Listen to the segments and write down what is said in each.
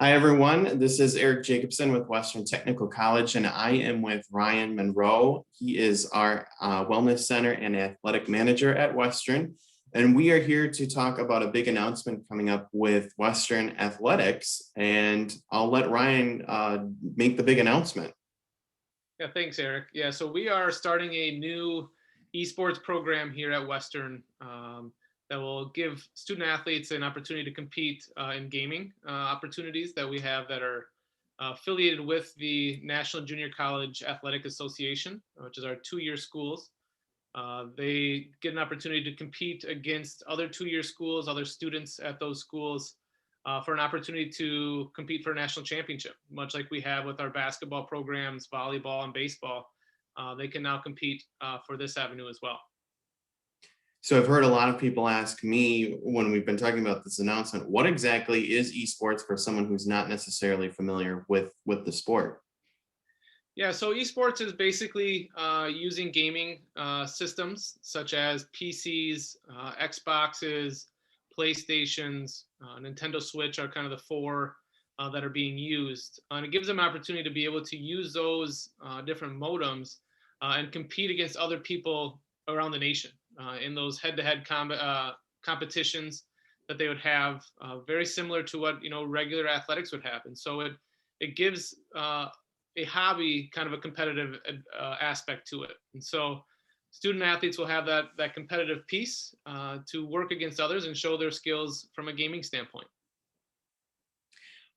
Hi, everyone. This is Eric Jacobson with Western Technical College, and I am with Ryan Monroe. He is our Wellness Center and Athletic Manager at Western. And we are here to talk about a big announcement coming up with Western Athletics. And I'll let Ryan make the big announcement. Yeah, thanks, Eric. Yeah, so we are starting a new esports program here at Western that will give student athletes an opportunity to compete in gaming opportunities that we have that are affiliated with the National Junior College Athletic Association, which is our two-year schools. They get an opportunity to compete against other two-year schools, other students at those schools, for an opportunity to compete for a national championship, much like we have with our basketball programs, volleyball, and baseball. They can now compete for this avenue as well. So I've heard a lot of people ask me when we've been talking about this announcement, what exactly is esports for someone who's not necessarily familiar with the sport? Yeah, so esports is basically using gaming systems such as PCs, Xboxes, PlayStations, Nintendo Switch are kind of the four that are being used. And it gives them an opportunity to be able to use those different modems and compete against other people around the nation in those head-to-head competitions that they would have, very similar to what regular athletics would have. And so it gives a hobby kind of a competitive aspect to it. And so student athletes will have that competitive piece to work against others and show their skills from a gaming standpoint.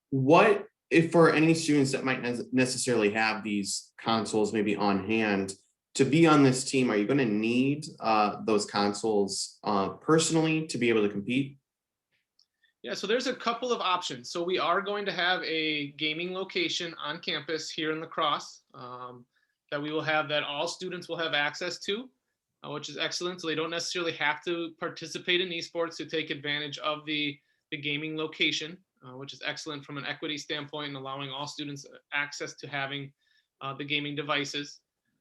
What if for any students that might necessarily have these consoles maybe on hand to be on this team, are you going to need those consoles personally to be able to compete? Yeah, so there's a couple of options. So we are going to have a gaming location on campus here in La Crosse that we will have that all students will have access to, which is excellent. So they don't necessarily have to participate in esports to take advantage of the gaming location, which is excellent from an equity standpoint and allowing all students access to having the gaming devices.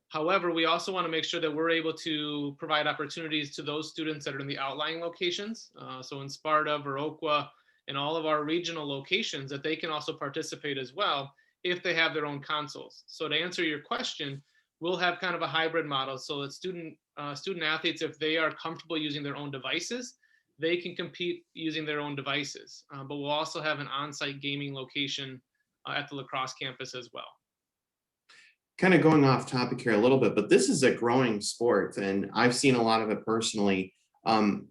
However, we also want to make sure that we're able to provide opportunities to those students that are in the outlying locations. So in Sparta, Viroqua, and all of our regional locations, that they can also participate as well if they have their own consoles. So to answer your question, we'll have kind of a hybrid model so that student athletes, if they are comfortable using their own devices, they can compete using their own devices. But we'll also have an on-site gaming location at the La Crosse campus as well. Kind of going off topic here a little bit, but this is a growing sport and I've seen a lot of it personally.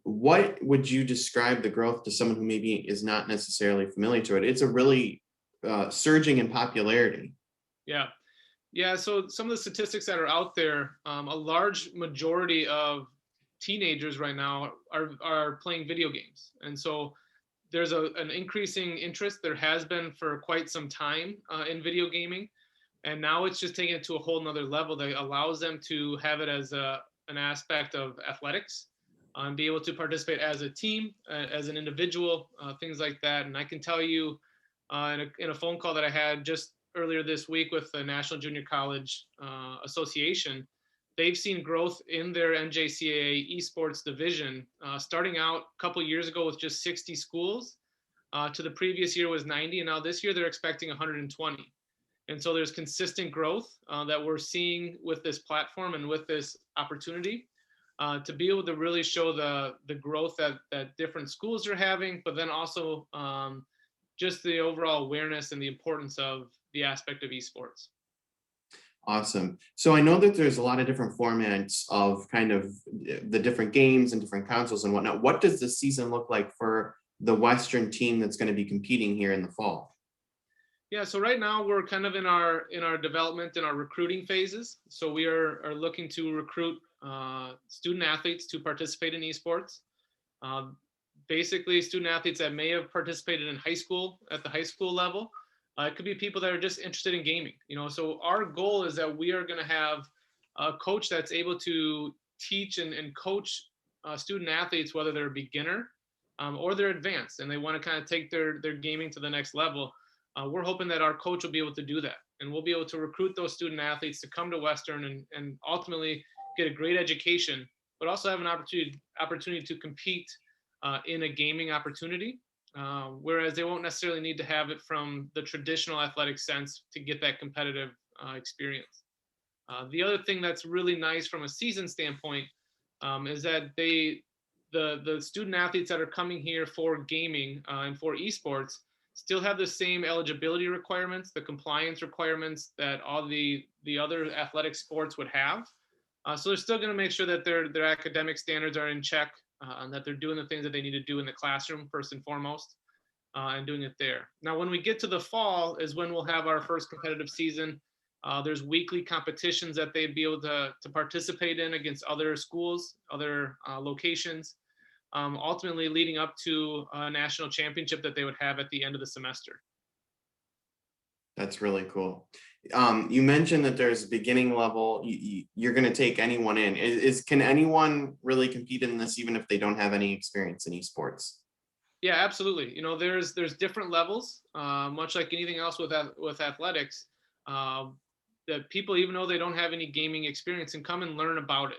What would you describe the growth to someone who maybe is not necessarily familiar to it? It's a really surging in popularity. Yeah. Yeah, so some of the statistics that are out there, a large majority of teenagers right now are playing video games. And so there's an increasing interest. There has been for quite some time in video gaming. And now it's just taking it to a whole nother level that allows them to have it as an aspect of athletics and be able to participate as a team, as an individual, things like that. And I can tell you in a phone call that I had just earlier this week with the National Junior College Association, they've seen growth in their NJCAA esports division, starting out a couple years ago with just 60 schools, to the previous year was 90, and now this year they're expecting 120. And so there's consistent growth that we're seeing with this platform and with this opportunity to be able to really show the growth that different schools are having, but then also just the overall awareness and the importance of the aspect of esports. Awesome. So I know that there's a lot of different formats of kind of the different games and different consoles and whatnot. What does the season look like for the Western team that's going to be competing here in the fall? Yeah, so right now we're kind of in our development and our recruiting phases. So we are looking to recruit student athletes to participate in esports. Basically, student athletes that may have participated in high school at the high school level. It could be people that are just interested in gaming. So our goal is that we are going to have a coach that's able to teach and coach student athletes, whether they're a beginner or they're advanced, and they want to kind of take their gaming to the next level. We're hoping that our coach will be able to do that, and we'll be able to recruit those student athletes to come to Western and ultimately get a great education, but also have an opportunity to compete in a gaming opportunity. whereas they won't necessarily need to have it from the traditional athletic sense to get that competitive experience. The other thing that's really nice from a season standpoint is that the student athletes that are coming here for gaming and for esports still have the same eligibility requirements, the compliance requirements that all the other athletic sports would have. So they're still going to make sure that their academic standards are in check and that they're doing the things that they need to do in the classroom first and foremost, and doing it there. Now, when we get to the fall is when we'll have our first competitive season. There's weekly competitions that they'd be able to participate in against other schools, other locations, ultimately leading up to a national championship that they would have at the end of the semester. That's really cool. You mentioned that there's a beginning level. You're going to take anyone in. Can anyone really compete in this, even if they don't have any experience in esports? Yeah, absolutely. There's different levels, much like anything else with athletics. That people, even though they don't have any gaming experience, can come and learn about it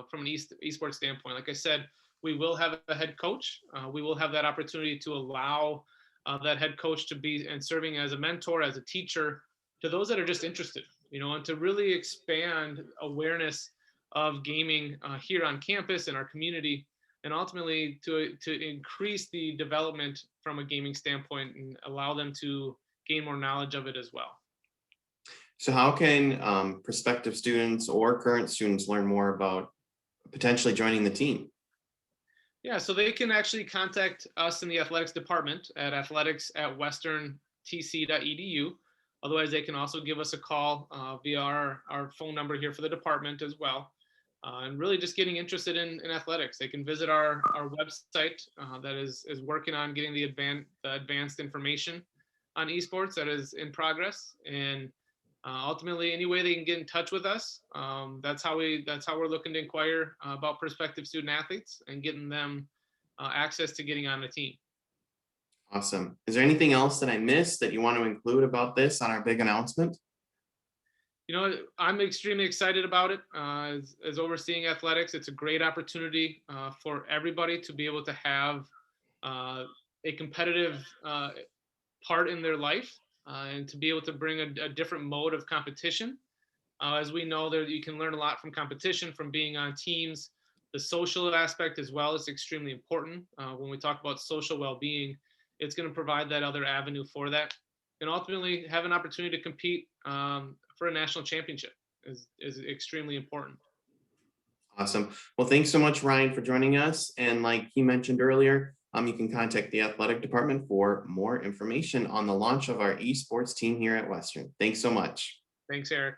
from an esports standpoint. Like I said, we will have a head coach. We will have that opportunity to allow that head coach to be and serving as a mentor, as a teacher to those that are just interested, and to really expand awareness of gaming here on campus in our community, and ultimately to increase the development from a gaming standpoint and allow them to gain more knowledge of it as well. So how can prospective students or current students learn more about potentially joining the team? Yeah, so they can actually contact us in the athletics department at athletics@westerntc.edu. Otherwise, they can also give us a call via our phone number here for the department as well. And really just getting interested in athletics. They can visit our website that is working on getting the advanced information on esports that is in progress. And ultimately, any way they can get in touch with us, that's how we're looking to inquire about prospective student athletes and getting them access to getting on the team. Awesome. Is there anything else that I missed that you want to include about this on our big announcement? I'm extremely excited about it. As overseeing athletics, it's a great opportunity for everybody to be able to have a competitive part in their life and to be able to bring a different mode of competition. As we know, that you can learn a lot from competition, from being on teams. The social aspect as well is extremely important. When we talk about social well-being, it's going to provide that other avenue for that, and ultimately have an opportunity to compete for a national championship is extremely important. Awesome. Well, thanks so much, Ryan, for joining us. And like he mentioned earlier, you can contact the athletic department for more information on the launch of our esports team here at Western. Thanks so much. Thanks, Eric.